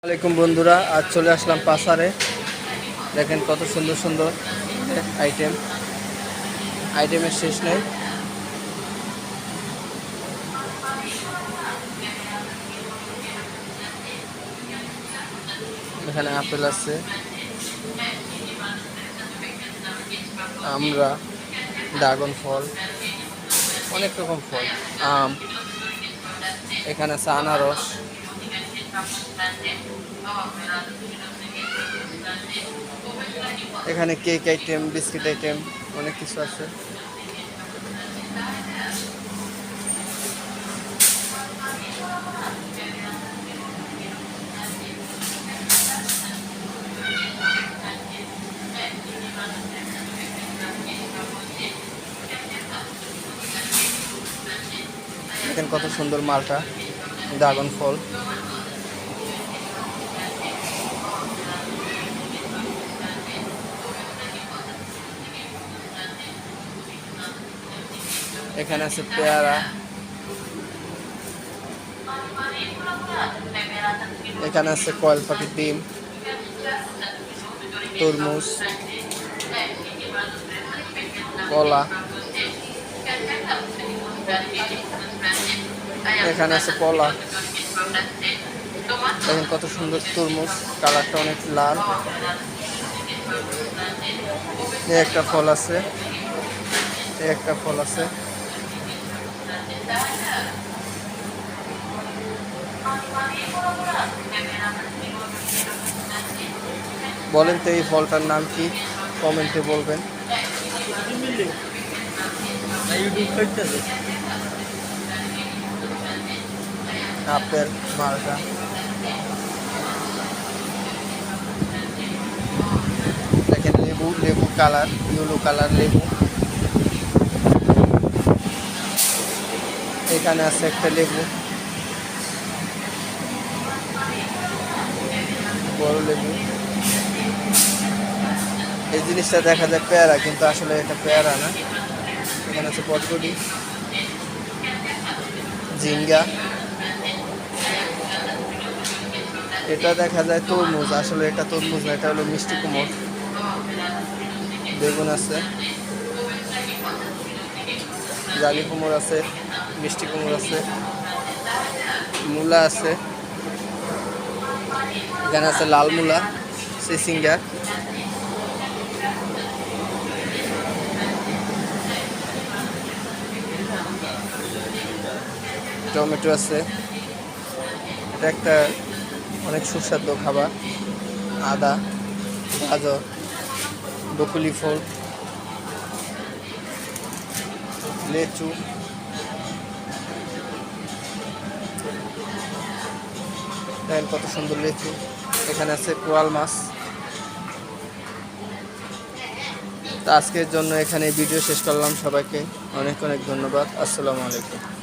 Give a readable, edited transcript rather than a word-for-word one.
আসসালামাইকুম বন্ধুরা, আজ চলে আসলাম পাসারে। দেখেন কত সুন্দর সুন্দর আইটেমের শেষ নেই। এখানে আপেল আছে, আমরা, ড্রাগন ফল, অনেক রকম ফল, আম, এখানে আছে আনারস, এখানে কেক আইটেম, বিস্কিট আইটেম, অনেক কিছু আছে। দেখেন কত সুন্দর মালটা, ড্রাগন ফল। এখানে আছে পেয়ারা, এখানে আছে কয়েল পাখির ডিম, তরমুজ, কলা, এখানে আছে কলা। দেখেন কত সুন্দর তরমুজ, কালারটা অনেক লাল। একটা ফল আছে, একটা ফল আছে। বলেন তো এই ফলটার নাম কি? কমেন্টে বলবেন। আপেল, মালটা, দেখেন লেবু, লেবু কালার, ইয়েলো কালার লেবু। এখানে আছে একটা লেবু, বড় লেবু। এই জিনিসটা দেখা যায় পেয়ারা, কিন্তু আসলে এটা পেয়ারা না। এখানে আছে পটবটি, ঝিঙ্গা। এটা দেখা যায় তরমুজ, আসলে এটা তরমুজ না, এটা হলো মিষ্টি কুমড়। বেগুন আছে, জালি কুমড় আছে, মিষ্টি কুমড় আছে, মূলা আছে, এখানে আছে লাল মূলা, সিসিঙ্গা, টমেটো আছে। এটা একটা অনেক সুস্বাদু খাবার। আদা, গাজর, বকুলি ফল, লেচু, দেখেন কত সুন্দর লেচু। এখানে আছে কোরাল মাছ। তো আজকের জন্য এখানে ভিডিও শেষ করলাম। সবাইকে অনেক অনেক ধন্যবাদ। আসসালামু আলাইকুম।